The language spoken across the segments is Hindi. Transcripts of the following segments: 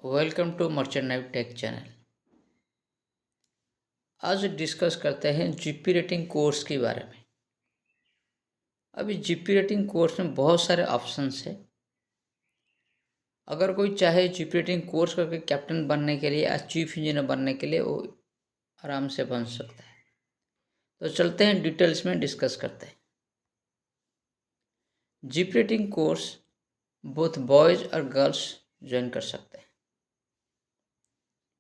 Welcome to merchant navy tech channel. आज डिस्कस करते हैं जीपी रेटिंग कोर्स के बारे में। अभी जीपी रेटिंग कोर्स में बहुत सारे ऑप्शंस है। अगर कोई चाहे जीपी रेटिंग कोर्स करके कैप्टन बनने के लिए या चीफ इंजीनियर बनने के लिए वो आराम से बन सकता है। तो चलते हैं डिटेल्स में डिस्कस करते हैं। GP rating course both boys और गर्ल्स ज्वाइन कर सकते हैं।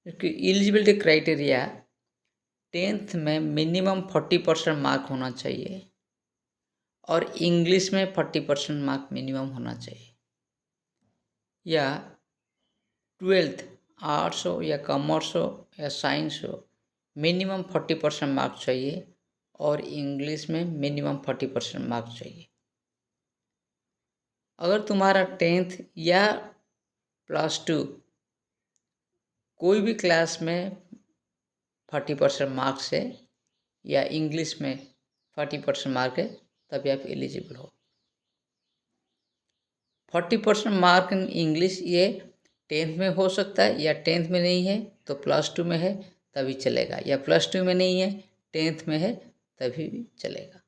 क्योंकि एलिजिबिलिटी क्राइटेरिया 10th में मिनिमम 40% मार्क होना चाहिए और इंग्लिश में 40% मार्क मिनिमम होना चाहिए, या 12th आर्ट्स हो या कॉमर्स हो या साइंस हो, मिनिमम 40% मार्क चाहिए और इंग्लिश में मिनिमम 40% मार्क चाहिए। अगर तुम्हारा 10th या +2 कोई भी क्लास में 40% मार्क्स है या इंग्लिश में 40% मार्क है तभी आप एलिजिबल हो। 40% मार्क इन इंग्लिश ये 10th में हो सकता है, या 10th में नहीं है तो +2 में है तभी चलेगा, या +2 में नहीं है 10th में है तभी भी चलेगा।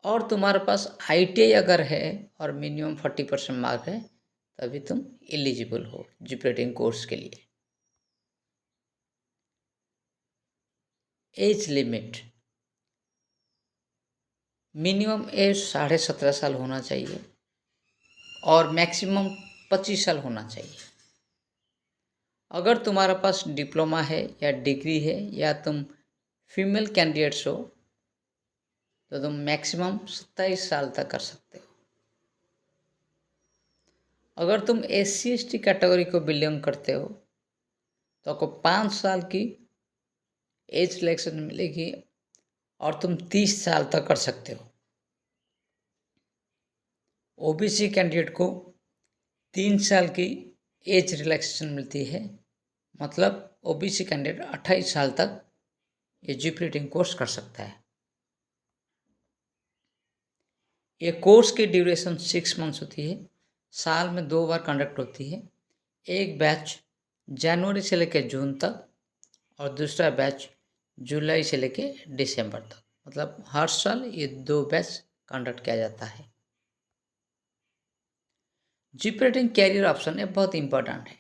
और तुम्हारे पास ITI अगर है और मिनिमम 40% मार्क है तभी तुम एलिजिबल हो जीपी रेटिंग कोर्स के लिए। एज लिमिट मिनिमम एज 17.5 साल होना चाहिए और मैक्सिमम 25 साल होना चाहिए। अगर तुम्हारे पास डिप्लोमा है या डिग्री है या तुम फीमेल कैंडिडेट्स हो तो तुम मैक्सिमम 27 साल तक कर सकते हो। अगर तुम SC/ST कैटेगरी को बिलोंग करते हो तो आपको 5 साल की एज रिलैक्सेशन मिलेगी और तुम 30 साल तक कर सकते हो। OBC कैंडिडेट को 3 साल की एज रिलैक्सेशन मिलती है, मतलब OBC कैंडिडेट 28 साल तक ये जीपी रेटिंग कोर्स कर सकता है। ये कोर्स की ड्यूरेशन 6 मंथ्स होती है, साल में 2 बार कंडक्ट होती है। एक बैच जनवरी से लेकर जून तक और दूसरा बैच जुलाई से लेकर दिसंबर तक, मतलब हर साल ये 2 बैच कंडक्ट किया जाता है। जीपी रेटिंग कैरियर ऑप्शन है, बहुत इंपॉर्टेंट है।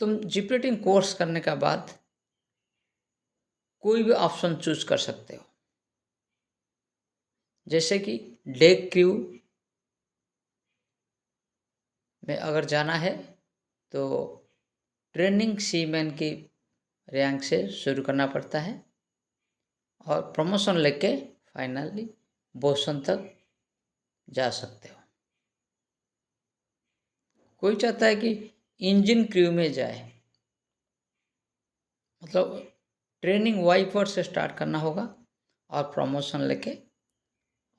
तुम जीपी रेटिंग कोर्स करने के बाद कोई भी ऑप्शन चूज कर सकते हो, जैसे कि डेक क्रू में अगर जाना है तो ट्रेनिंग सीमैन की रैंक से शुरू करना पड़ता है और प्रमोशन लेके फाइनली बोसन तक जा सकते हो। कोई चाहता है कि इंजन क्रू में जाए, मतलब ट्रेनिंग वाइपर से स्टार्ट करना होगा और प्रमोशन लेके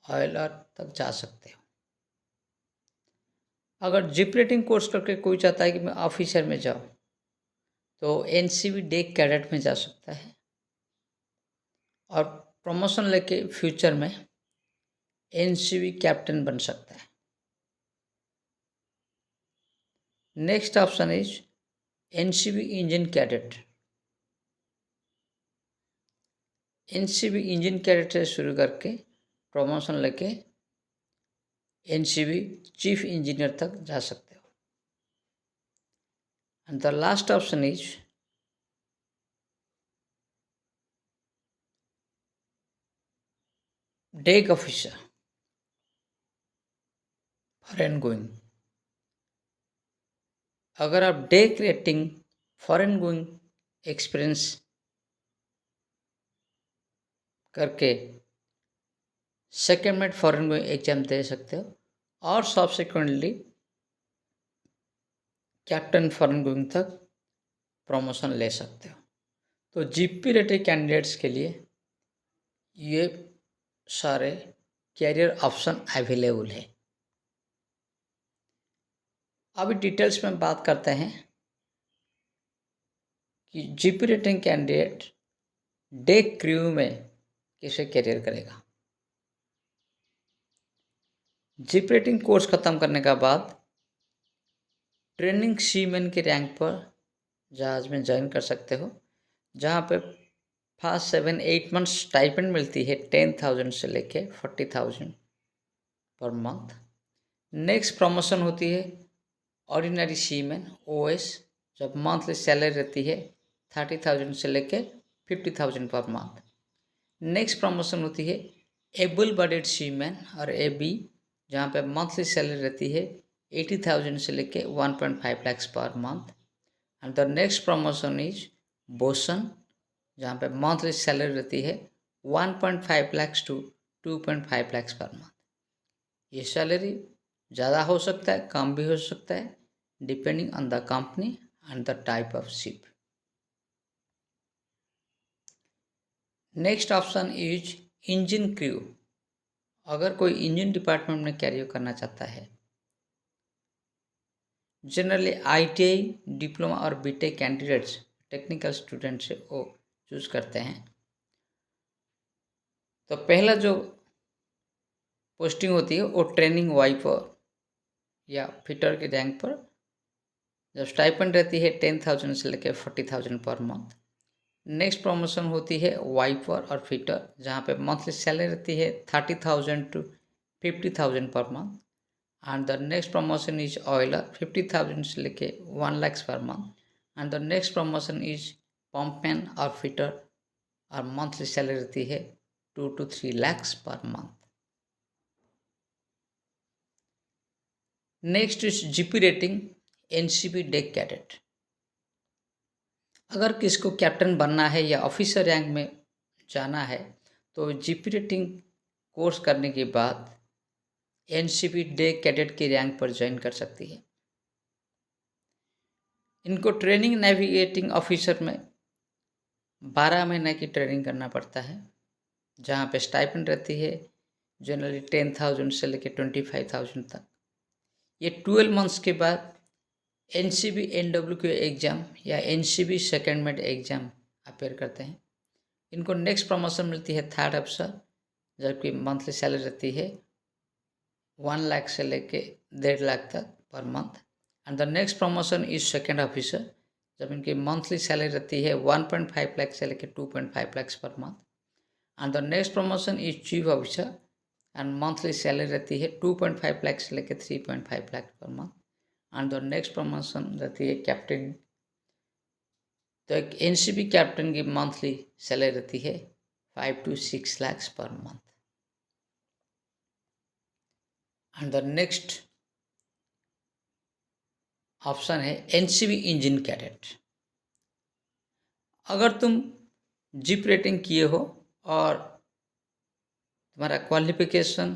ऑयलर तक जा सकते हो। अगर जीपी रेटिंग कोर्स करके कोई चाहता है कि मैं ऑफिसर में जाऊँ तो NCV डेक कैडेट में जा सकता है और प्रमोशन लेके फ्यूचर में NCV कैप्टन बन सकता है। Next option is NCV engine cadet. NCV engine cadet से शुरू करके प्रमोशन लेके NCV चीफ इंजीनियर तक जा सकते हो। And the last option is deck officer foreign going. अगर आप deck rating foreign going experience करके second mate foreign going exam दे सकते हो और सब्सिक्वेंटली कैप्टन फॉरेन गोइंग तक प्रमोशन ले सकते हो। तो जीपी रेटिंग कैंडिडेट्स के लिए ये सारे कैरियर ऑप्शन अवेलेबल है। अभी डिटेल्स में बात करते हैं कि GP rating candidate deck crew में कैसे कैरियर करेगा। जिप रेटिंग कोर्स ख़त्म करने के बाद ट्रेनिंग सीमैन के रैंक पर जहाज़ में ज्वाइन कर सकते हो, जहाँ पे फर्स्ट 7-8 मंथ्स स्टाइपेंड मिलती है 10,000 से लेके 40,000 पर मंथ। नेक्स्ट प्रमोशन होती है ऑर्डिनरी सीमैन ओएस, जब मंथली सैलरी रहती है 30,000 से लेके 50,000 पर मंथ। नेक्स्ट प्रमोशन होती है एबल बॉडीड सीमैन और एबी, जहाँ पे मंथली सैलरी रहती है 80,000 से लेके 1.5 lakh per month. And the next promotion is boson, जहाँ पे मंथली सैलरी रहती है 1.5 lakh to 2.5 lakh per month. ये सैलरी ज़्यादा हो सकता है, कम भी हो सकता है, depending on the company and the type of ship. Next option is engine crew. अगर कोई इंजन डिपार्टमेंट में कैरियर करना चाहता है, जनरली आईटीआई, डिप्लोमा और बीटेक कैंडिडेट्स, टेक्निकल स्टूडेंट से वो चूज़ करते हैं। तो पहला जो पोस्टिंग होती है वो ट्रेनिंग वाइपर या फिटर के रैंक पर, जब स्टाइपेंड रहती है 10,000 से लेकर 40,000 पर मंथ। नेक्स्ट प्रमोशन होती है वाइपर और फिटर, जहाँ पे मंथली सैलरी रहती है 30,000 to 50,000 per month. And the next promotion is oiler, 50,000 से लेके 1 lakh per month. And the next promotion is pumpman और फिटर, और मंथली सैलरी रहती है 2 to 3 lakh per month. Next is GP rating NCB deck cadet. अगर किसको कैप्टन बनना है या ऑफिसर रैंक में जाना है, तो जीपी रेटिंग कोर्स करने के बाद एनसीबी डे कैडेट की रैंक पर ज्वाइन कर सकती है। इनको ट्रेनिंग नेविगेटिंग ऑफिसर में 12 महीने की ट्रेनिंग करना पड़ता है, जहाँ पे स्टाइपेंड रहती है जनरली 10,000 से लेकर 25,000 तक। ये 12 मंथ्स के बाद एनसीबी एनडब्ल्यूक्यू एग्ज़ाम या एनसीबी सेकेंडमेंट एग्ज़ाम अपेयर करते हैं। इनको नेक्स्ट प्रमोशन मिलती है थर्ड अफसर, जबकि मंथली सैलरी रहती है 1 लाख से लेके 1.5 लाख तक पर month. And the next promotion is second officer, जब इनकी मंथली सैलरी रहती है 1.5 लाख से लेकर 2.5 lakh per month. And the next promotion is chief officer and monthly salary रहती है 2.5 लाख से लेकर 3.5 lakh per month. And the next promotion रहती है कैप्टन। तो एक एनसीबी कैप्टन की मंथली सैलरी रहती है 5 to 6 lakh per month. And the next option है एनसीबी इंजन कैडेट। अगर तुम जीप रेटिंग किए हो और तुम्हारा क्वालिफिकेशन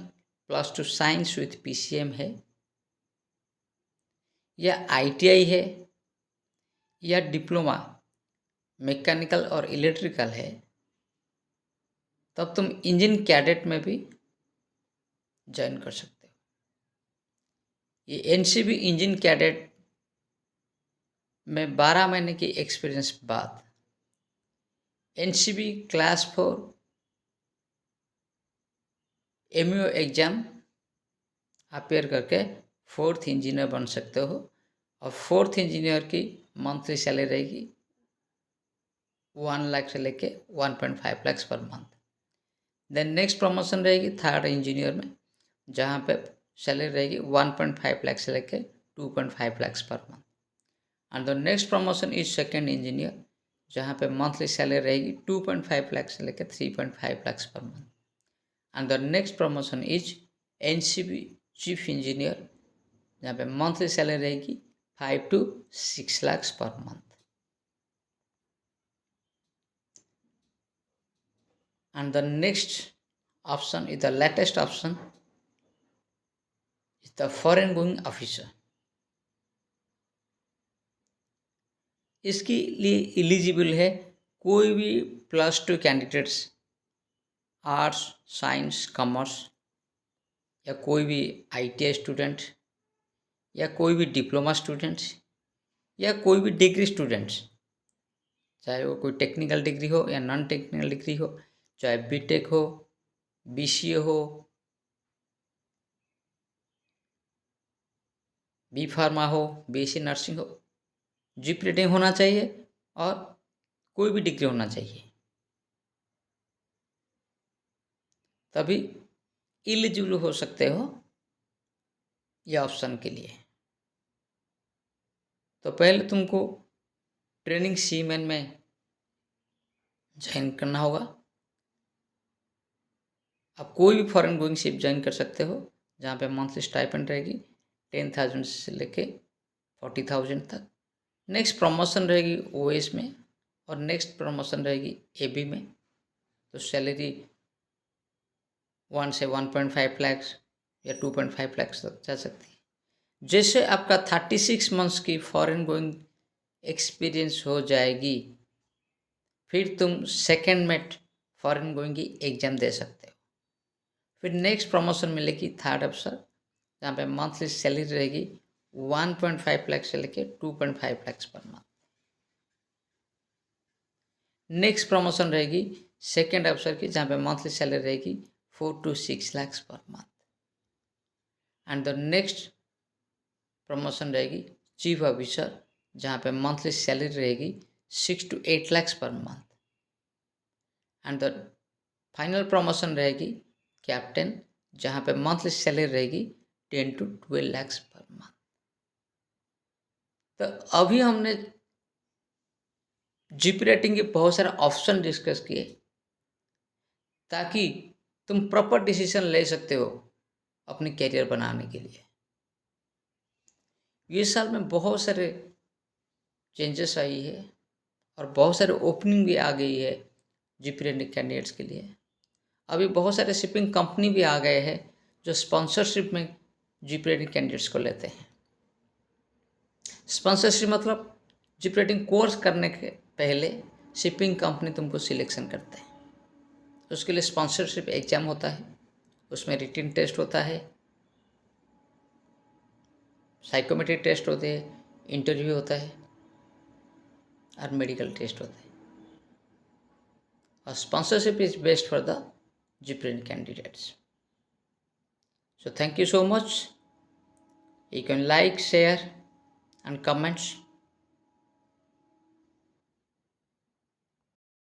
+2 साइंस विथ पीसीएम है, या आईटीआई है, या डिप्लोमा मैकेनिकल और इलेक्ट्रिकल है, तब तुम इंजन कैडेट में भी ज्वाइन कर सकते हो। ये एनसीबी इंजन कैडेट में 12 महीने की एक्सपीरियंस बाद NCB class 4 MU exam appear करके 4th इंजीनियर बन सकते हो। और 4th इंजीनियर की मंथली सैलरी रहेगी 1 लाख से लेके 1.5 lakh per month. Then next promotion रहेगी थर्ड इंजीनियर में, जहाँ पे सैलरी रहेगी 1.5 लाख से लेके 2.5 lakh per month. And the next promotion is second engineer, जहाँ पे मंथली सैलरी रहेगी 2.5 लाख से लेकर 3.5 lakh per month. And the next promotion is NCB chief engineer, जहाँ पे मंथली सैलरी रहेगी 5 to 6 lakh per month. And the next option is the latest option is the foreign going officer. इसके लिए एलिजिबल है कोई भी +2 कैंडिडेट्स, आर्ट्स, साइंस, कॉमर्स, या कोई भी आईटीआई स्टूडेंट, या कोई भी डिप्लोमा स्टूडेंट्स, या कोई भी डिग्री स्टूडेंट्स, चाहे वो कोई टेक्निकल डिग्री हो या नॉन टेक्निकल डिग्री हो, चाहे बीटेक हो, बीसीए हो, बी फार्मा हो, बीएससी नर्सिंग हो, जीपी रेटिंग होना चाहिए और कोई भी डिग्री होना चाहिए, तभी एलिजिबल हो सकते हो ये ऑप्शन के लिए। तो पहले तुमको ट्रेनिंग सीमेन में ज्वाइन करना होगा। आप कोई भी फॉरेन गोइंग शिप ज्वाइन कर सकते हो, जहाँ पे मंथली स्टाइपेंड रहेगी 10,000 से लेके 40,000 तक। नेक्स्ट प्रमोशन रहेगी ओएस में और नेक्स्ट प्रमोशन रहेगी एबी में, तो सैलरी 1 से 1.5 लाख या 2.5 लाख तक जा सकती है। जैसे आपका 36 मंथ्स की फॉरेन गोइंग एक्सपीरियंस हो जाएगी, फिर तुम सेकेंड में फॉरेन गोइंग की एग्ज़ाम दे सकते हो। फिर नेक्स्ट प्रमोशन मिलेगी थर्ड अफसर, जहाँ पे मंथली सैलरी रहेगी 1.5 लाख से लेके 2.5 lakh per month. Next promotion रहेगी सेकेंड अफसर की, जहाँ पे मंथली सैलरी रहेगी 4 to 6 lakh per month. And the next promotion रहेगी चीफ ऑफिसर, जहाँ पे मंथली सैलरी रहेगी 6 to 8 lakh per month. And the final promotion रहेगी कैप्टन, जहाँ पे मंथली सैलरी रहेगी 10 to 12 लाख पर मंथ। तो अभी हमने जीपी रेटिंग के बहुत सारे ऑप्शन डिस्कस किए, ताकि तुम प्रॉपर डिसीजन ले सकते हो अपने कैरियर बनाने के लिए। ये साल में बहुत सारे चेंजेस आई है और बहुत सारे ओपनिंग भी आ गई है जीपी रेटिंग कैंडिडेट्स के लिए। अभी बहुत सारे शिपिंग कंपनी भी आ गए हैं जो स्पॉन्सरशिप में जीपी रेटिंग कैंडिडेट्स को लेते हैं। स्पॉन्सरशिप मतलब जीपी रेटिंग कोर्स करने के पहले शिपिंग कंपनी तुमको सिलेक्शन करते हैं, उसके लिए स्पॉन्सरशिप एग्ज़ाम होता है, उसमें रिटन टेस्ट होता है, साइकोमेट्रिक टेस्ट होते हैं, इंटरव्यू होता है और मेडिकल टेस्ट होता है। और sponsorship is best for the GP rating candidates. So thank you so much. You can like, share and comments.